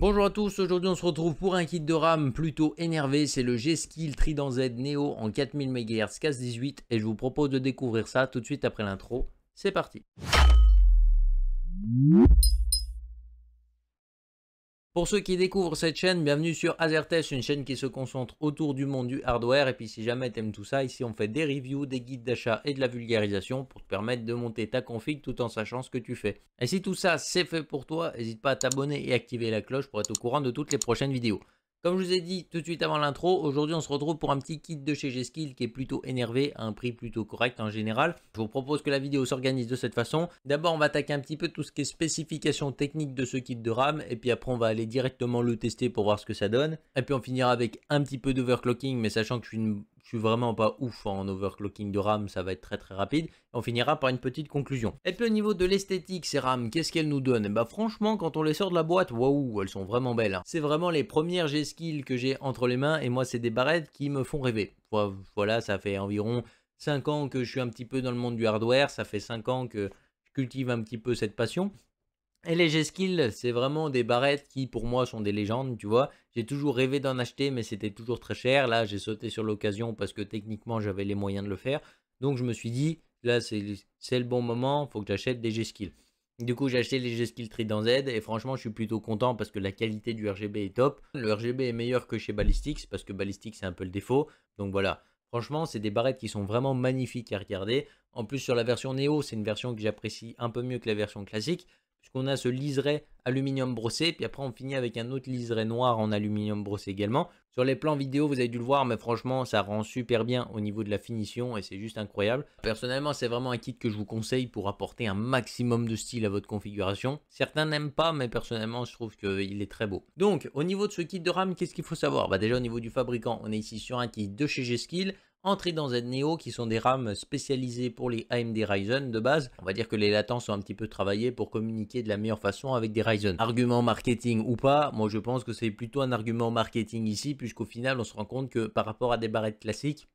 Bonjour à tous, aujourd'hui on se retrouve pour un kit de RAM plutôt énervé, c'est le G-Skill Trident Z Neo en 4000 MHz CAS 18 et je vous propose de découvrir ça tout de suite après l'intro. C'est parti. Pour ceux qui découvrent cette chaîne, bienvenue sur AZERTEST, une chaîne qui se concentre autour du monde du hardware. Et puis si jamais t'aimes tout ça, ici on fait des reviews, des guides d'achat et de la vulgarisation pour te permettre de monter ta config tout en sachant ce que tu fais. Et si tout ça c'est fait pour toi, n'hésite pas à t'abonner et activer la cloche pour être au courant de toutes les prochaines vidéos. Comme je vous ai dit tout de suite avant l'intro, aujourd'hui on se retrouve pour un petit kit de chez G-Skill qui est plutôt énervé, à un prix plutôt correct en général. Je vous propose que la vidéo s'organise de cette façon. D'abord on va attaquer un petit peu tout ce qui est spécification technique de ce kit de RAM, et puis après on va aller directement le tester pour voir ce que ça donne. Et puis on finira avec un petit peu d'overclocking, mais sachant que je suis vraiment pas ouf en overclocking de RAM, ça va être très rapide. On finira par une petite conclusion. Et puis au niveau de l'esthétique, ces RAM, qu'est-ce qu'elles nous donnent? Bah franchement, quand on les sort de la boîte, waouh, elles sont vraiment belles. C'est vraiment les premières G-Skill que j'ai entre les mains, et moi c'est des barrettes qui me font rêver. Voilà, ça fait environ 5 ans que je suis un petit peu dans le monde du hardware, ça fait 5 ans que je cultive un petit peu cette passion. Et les G-Skill, c'est vraiment des barrettes qui pour moi sont des légendes, tu vois. J'ai toujours rêvé d'en acheter, mais c'était toujours très cher. Là, j'ai sauté sur l'occasion parce que techniquement, j'avais les moyens de le faire. Donc, je me suis dit, là, c'est le bon moment, il faut que j'achète des G-Skill. Du coup, j'ai acheté les G-Skill Trident Z et franchement, je suis plutôt content parce que la qualité du RGB est top. Le RGB est meilleur que chez Ballistix parce que Ballistix, c'est un peu le défaut. Donc voilà, franchement, c'est des barrettes qui sont vraiment magnifiques à regarder. En plus, sur la version Neo, c'est une version que j'apprécie un peu mieux que la version classique, puisqu'on a ce liseré aluminium brossé, puis après on finit avec un autre liseré noir en aluminium brossé également. Sur les plans vidéo, vous avez dû le voir, mais franchement, ça rend super bien au niveau de la finition et c'est juste incroyable. Personnellement, c'est vraiment un kit que je vous conseille pour apporter un maximum de style à votre configuration. Certains n'aiment pas, mais personnellement, je trouve qu'il est très beau. Donc, au niveau de ce kit de RAM, qu'est-ce qu'il faut savoir? Bah déjà, au niveau du fabricant, on est ici sur un kit de chez G-Skill, en Trident Z Neo, qui sont des RAM spécialisées pour les AMD Ryzen de base. On va dire que les latences sont un petit peu travaillées pour communiquer de la meilleure façon avec des Ryzen. Argument marketing ou pas, moi je pense que c'est plutôt un argument marketing ici, puisqu'au final on se rend compte que par rapport à des barrettes classiques,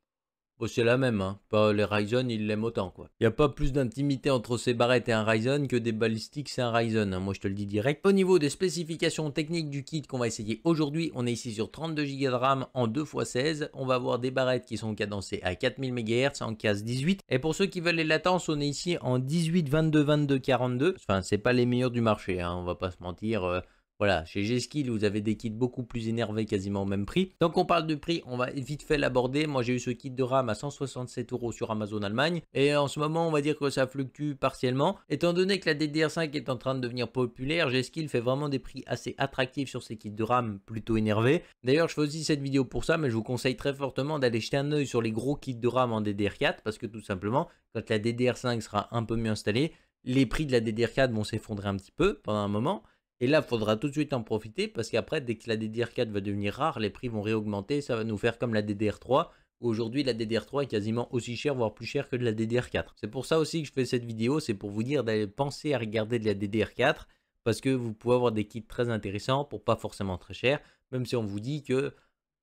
bon, c'est la même, hein. Pas les Ryzen, ils l'aiment autant, quoi. Il n'y a pas plus d'intimité entre ces barrettes et un Ryzen que des Ballistix et un Ryzen, hein. Moi, je te le dis direct. Au niveau des spécifications techniques du kit qu'on va essayer aujourd'hui, on est ici sur 32 Go de RAM en 2x16. On va avoir des barrettes qui sont cadencées à 4000 MHz en CAS 18. Et pour ceux qui veulent les latences, on est ici en 18, 22, 22, 42. Enfin, c'est pas les meilleurs du marché, hein. On va pas se mentir. Voilà, chez G-Skill, vous avez des kits beaucoup plus énervés, quasiment au même prix. Tant qu'on parle de prix, on va vite fait l'aborder. Moi, j'ai eu ce kit de RAM à 167 € sur Amazon Allemagne. Et en ce moment, on va dire que ça fluctue partiellement. Étant donné que la DDR5 est en train de devenir populaire, G-Skill fait vraiment des prix assez attractifs sur ces kits de RAM plutôt énervés. D'ailleurs, je fais aussi cette vidéo pour ça, mais je vous conseille très fortement d'aller jeter un œil sur les gros kits de RAM en DDR4. Parce que tout simplement, quand la DDR5 sera un peu mieux installée, les prix de la DDR4 vont s'effondrer un petit peu pendant un moment. Et là, il faudra tout de suite en profiter parce qu'après, dès que la DDR4 va devenir rare, les prix vont réaugmenter. Ça va nous faire comme la DDR3. Aujourd'hui, la DDR3 est quasiment aussi chère, voire plus chère que de la DDR4. C'est pour ça aussi que je fais cette vidéo. C'est pour vous dire d'aller penser à regarder de la DDR4 parce que vous pouvez avoir des kits très intéressants pour pas forcément très cher. Même si on vous dit que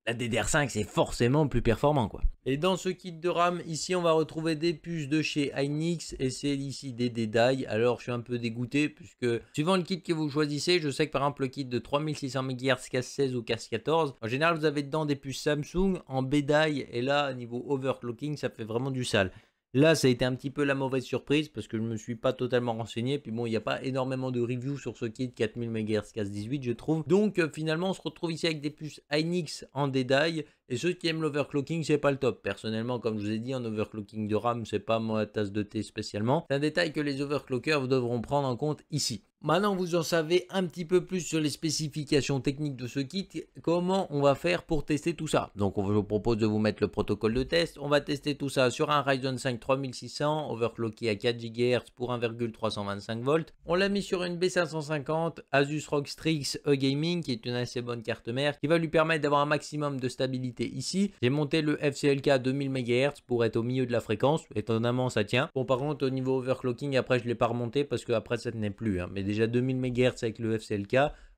la DDR5 c'est forcément plus performant, quoi. Et dans ce kit de RAM, ici on va retrouver des puces de chez Hynix et c'est ici des DDI. Alors je suis un peu dégoûté puisque suivant le kit que vous choisissez, je sais que par exemple le kit de 3600 MHz CAS 16 ou CAS 14, en général vous avez dedans des puces Samsung en BDI et là niveau overclocking ça fait vraiment du sale. Là, ça a été un petit peu la mauvaise surprise parce que je ne me suis pas totalement renseigné. Puis bon, il n'y a pas énormément de reviews sur ce kit 4000 MHz CAS 18, je trouve. Donc finalement, on se retrouve ici avec des puces Hynix en DDI. Et ceux qui aiment l'overclocking, c'est pas le top. Personnellement, comme je vous ai dit, en overclocking de RAM, c'est pas ma tasse de thé spécialement. C'est un détail que les overclockers devront prendre en compte ici. Maintenant, vous en savez un petit peu plus sur les spécifications techniques de ce kit, comment on va faire pour tester tout ça. Donc, je vous propose de vous mettre le protocole de test. On va tester tout ça sur un Ryzen 5 3600, overclocké à 4 GHz pour 1,325 volts. On l'a mis sur une B550 Asus ROG Strix E-Gaming, qui est une assez bonne carte mère, qui va lui permettre d'avoir un maximum de stabilité ici. J'ai monté le FCLK à 2000 MHz pour être au milieu de la fréquence. Étonnamment, ça tient. Bon, par contre, au niveau overclocking, après, je ne l'ai pas remonté parce que après ça tenait plus, hein. Mais déjà 2000 MHz avec le FCLK,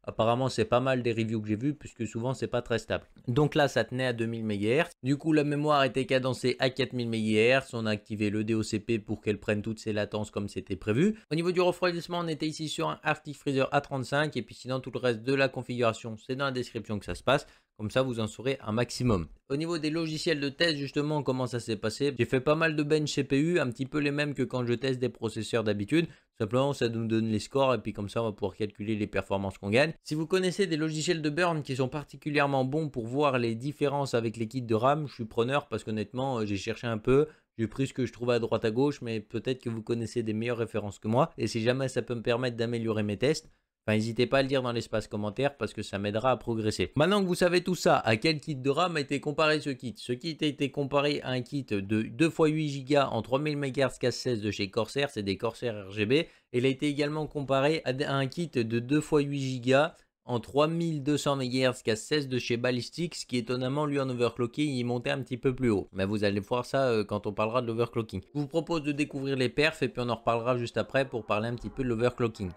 Apparemment, c'est pas mal des reviews que j'ai vues, puisque souvent, c'est pas très stable. Donc là, ça tenait à 2000 MHz. Du coup, la mémoire était cadencée à 4000 MHz. On a activé le DOCP pour qu'elle prenne toutes ses latences comme c'était prévu. Au niveau du refroidissement, on était ici sur un Arctic Freezer A35. Et puis sinon, tout le reste de la configuration, c'est dans la description que ça se passe. Comme ça, vous en saurez un maximum. Au niveau des logiciels de test, justement, comment ça s'est passé? J'ai fait pas mal de bench CPU, un petit peu les mêmes que quand je teste des processeurs d'habitude. Simplement, ça nous donne les scores et puis comme ça, on va pouvoir calculer les performances qu'on gagne. Si vous connaissez des logiciels de burn qui sont particulièrement bons pour voir les différences avec les kits de RAM, je suis preneur parce qu'honnêtement, j'ai cherché un peu. J'ai pris ce que je trouvais à droite à gauche, mais peut-être que vous connaissez des meilleures références que moi. Et si jamais ça peut me permettre d'améliorer mes tests, n'hésitez pas à le dire dans l'espace commentaire parce que ça m'aidera à progresser. Maintenant que vous savez tout ça, à quel kit de RAM a été comparé ce kit? Ce kit a été comparé à un kit de 2x8 Go en 3000 MHz casse 16 de chez Corsair, c'est des Corsair RGB. Et il a été également comparé à un kit de 2x8 Go en 3200 MHz casse 16 de chez Ballistix, qui étonnamment lui en overclocking il montait un petit peu plus haut. Mais vous allez voir ça quand on parlera de l'overclocking. Je vous propose de découvrir les perfs et puis on en reparlera juste après pour parler un petit peu de l'overclocking.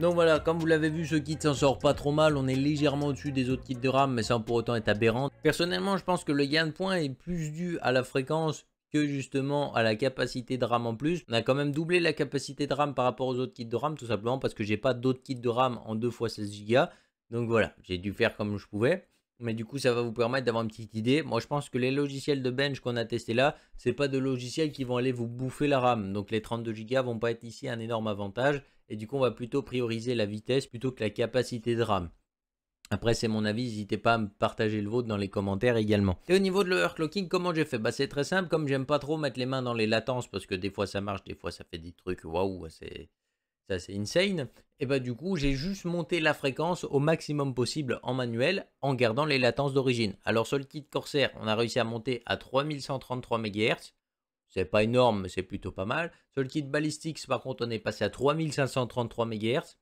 Donc voilà, comme vous l'avez vu, ce kit s'en sort pas trop mal. On est légèrement au-dessus des autres kits de RAM, mais sans pour autant être aberrant. Personnellement, je pense que le gain de points est plus dû à la fréquence que justement à la capacité de RAM en plus. On a quand même doublé la capacité de RAM par rapport aux autres kits de RAM, tout simplement parce que j'ai pas d'autres kits de RAM en 2x16 Go. Donc voilà, j'ai dû faire comme je pouvais. Mais du coup, ça va vous permettre d'avoir une petite idée. Moi, je pense que les logiciels de bench qu'on a testé là, c'est pas de logiciels qui vont aller vous bouffer la RAM. Donc les 32 Go vont pas être ici un énorme avantage. Et du coup, on va plutôt prioriser la vitesse plutôt que la capacité de RAM. Après, c'est mon avis, n'hésitez pas à me partager le vôtre dans les commentaires également. Et au niveau de l'overclocking, comment j'ai fait? Bah, c'est très simple, comme j'aime pas trop mettre les mains dans les latences, parce que des fois ça marche, des fois ça fait des trucs, waouh, c'est insane. Et bah du coup, j'ai juste monté la fréquence au maximum possible en manuel, en gardant les latences d'origine. Alors sur le kit Corsair, on a réussi à monter à 3133 MHz. C'est pas énorme, mais c'est plutôt pas mal. Sur le kit Ballistix, par contre, on est passé à 3533 MHz.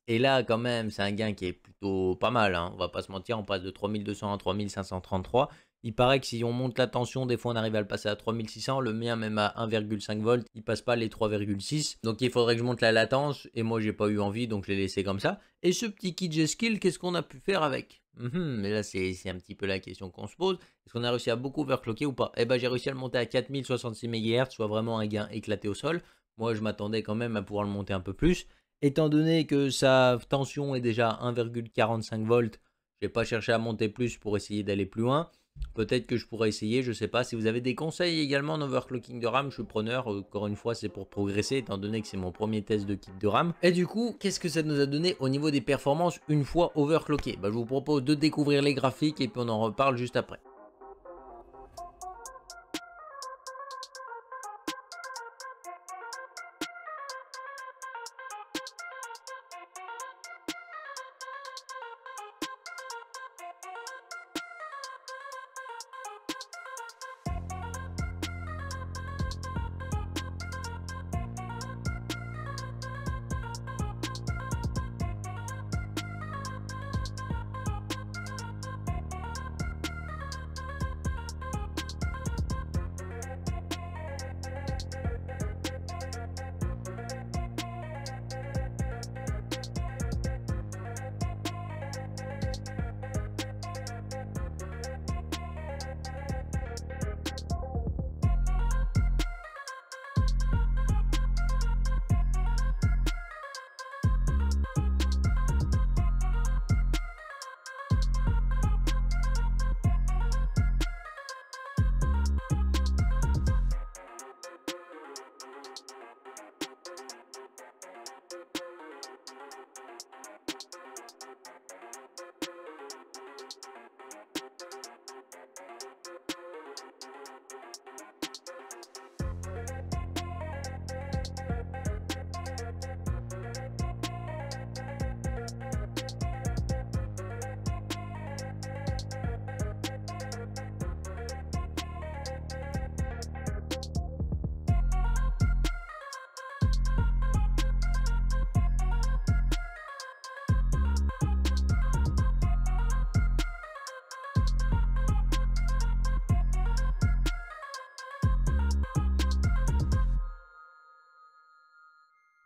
Et là, quand même, c'est un gain qui est plutôt pas mal. Hein. On va pas se mentir, on passe de 3200 à 3533. Il paraît que si on monte la tension, des fois on arrive à le passer à 3600. Le mien, même à 1,5 volts, il passe pas les 3,6. Donc il faudrait que je monte la latence. Et moi, j'ai pas eu envie, donc je l'ai laissé comme ça. Et ce petit kit G-Skill, qu'est-ce qu'on a pu faire avec? Mais là, c'est un petit peu la question qu'on se pose. Est-ce qu'on a réussi à beaucoup overclocker ou pas? Eh ben, j'ai réussi à le monter à 4066 MHz, soit vraiment un gain éclaté au sol. Moi, je m'attendais quand même à pouvoir le monter un peu plus. Étant donné que sa tension est déjà 1,45 volts, je n'ai pas cherché à monter plus pour essayer d'aller plus loin. Peut-être que je pourrais essayer, je ne sais pas. Si vous avez des conseils également en overclocking de RAM, je suis preneur. Encore une fois, c'est pour progresser, étant donné que c'est mon premier test de kit de RAM. Et du coup, qu'est-ce que ça nous a donné au niveau des performances une fois overclocké? Je vous propose de découvrir les graphiques et puis on en reparle juste après.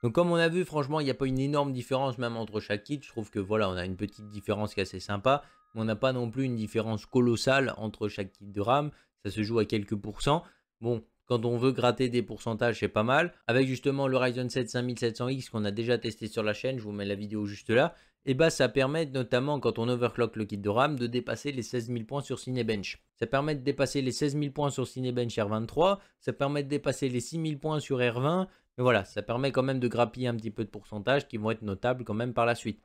Donc comme on a vu, franchement, il n'y a pas une énorme différence même entre chaque kit. Je trouve que voilà, on a une petite différence qui est assez sympa, mais on n'a pas non plus une différence colossale entre chaque kit de RAM. Ça se joue à quelques pourcents. Bon, quand on veut gratter des pourcentages, c'est pas mal. Avec justement le Ryzen 7 5700X qu'on a déjà testé sur la chaîne, je vous mets la vidéo juste là. Et bah ça permet notamment quand on overclock le kit de RAM de dépasser les 16 000 points sur Cinebench. Ça permet de dépasser les 16 000 points sur Cinebench R23. Ça permet de dépasser les 6 000 points sur R20. Mais voilà, ça permet quand même de grappiller un petit peu de pourcentage qui vont être notables quand même par la suite.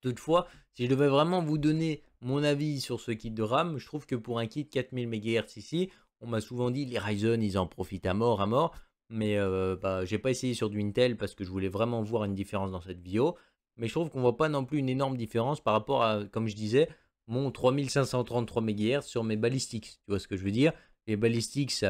Toutefois, si je devais vraiment vous donner mon avis sur ce kit de RAM, je trouve que pour un kit 4000 MHz ici, on m'a souvent dit les Ryzen ils en profitent à mort. Mais j'ai pas essayé sur du Intel parce que je voulais vraiment voir une différence dans cette vidéo. Mais je trouve qu'on voit pas non plus une énorme différence par rapport à, comme je disais, mon 3533 MHz sur mes Ballistix. Tu vois ce que je veux dire? Les Ballistix,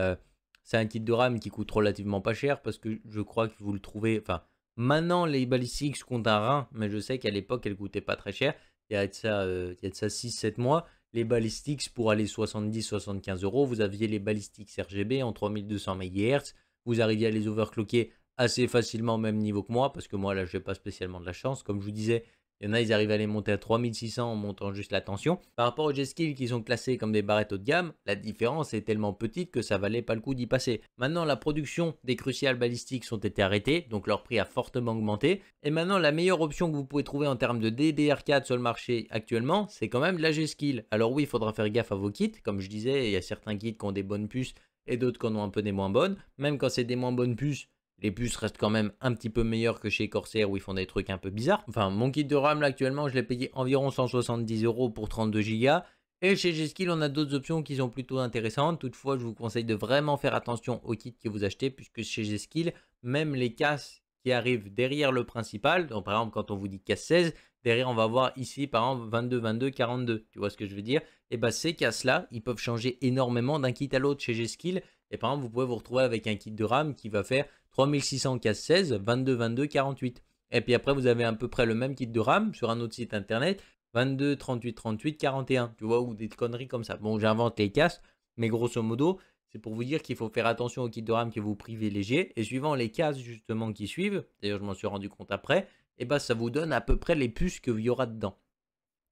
c'est un kit de RAM qui coûte relativement pas cher parce que je crois que vous le trouvez. Enfin, maintenant les Ballistix comptent un rein, mais je sais qu'à l'époque elles coûtaient pas très cher. Il y a de ça, 6-7 mois. Les Ballistix pour aller 70-75 €, vous aviez les Ballistix RGB en 3200 MHz. Vous arriviez à les overclocker assez facilement au même niveau que moi, parce que moi là je n'ai pas spécialement de la chance. Comme je vous disais, il y en a, ils arrivent à les monter à 3600 en montant juste la tension. Par rapport aux G-Skill qui sont classés comme des barrettes haut de gamme, la différence est tellement petite que ça valait pas le coup d'y passer. Maintenant, la production des Crucial Ballistics ont été arrêtées, donc leur prix a fortement augmenté. Et maintenant, la meilleure option que vous pouvez trouver en termes de DDR4 sur le marché actuellement, c'est quand même la G-Skill. Alors oui, il faudra faire gaffe à vos kits. Comme je disais, il y a certains kits qui ont des bonnes puces et d'autres qui en ont un peu des moins bonnes. Même quand c'est des moins bonnes puces, les puces restent quand même un petit peu meilleures que chez Corsair où ils font des trucs un peu bizarres. Enfin, mon kit de RAM là actuellement, je l'ai payé environ 170 € pour 32 Go. Et chez G-Skill, on a d'autres options qui sont plutôt intéressantes. Toutefois, je vous conseille de vraiment faire attention au kit que vous achetez, puisque chez G-Skill, même les casques qui arrivent derrière le principal, donc par exemple quand on vous dit casse 16, derrière on va voir ici par exemple 22, 22, 42. Tu vois ce que je veux dire? Et bien ces casques là, ils peuvent changer énormément d'un kit à l'autre chez G-Skill. Et par exemple, vous pouvez vous retrouver avec un kit de RAM qui va faire 3600 casse 16, 22, 22, 48. Et puis après, vous avez à peu près le même kit de RAM sur un autre site internet, 22, 38, 38, 41. Tu vois, ou des conneries comme ça. Bon, j'invente les casques, mais grosso modo, c'est pour vous dire qu'il faut faire attention au kit de RAM que vous privilégiez. Et suivant les cases justement qui suivent, d'ailleurs je m'en suis rendu compte après, et ben ça vous donne à peu près les puces qu'il y aura dedans.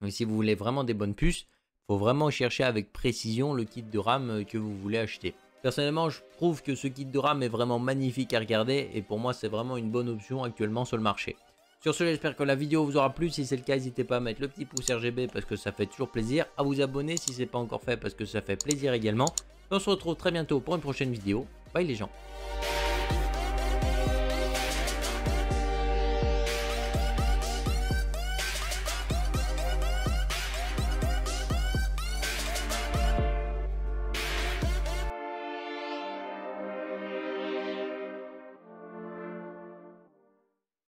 Donc si vous voulez vraiment des bonnes puces, il faut vraiment chercher avec précision le kit de RAM que vous voulez acheter. Personnellement, je trouve que ce kit de RAM est vraiment magnifique à regarder et pour moi, c'est vraiment une bonne option actuellement sur le marché. Sur ce, j'espère que la vidéo vous aura plu. Si c'est le cas, n'hésitez pas à mettre le petit pouce RGB parce que ça fait toujours plaisir. À vous abonner si ce n'est pas encore fait parce que ça fait plaisir également. On se retrouve très bientôt pour une prochaine vidéo. Bye les gens.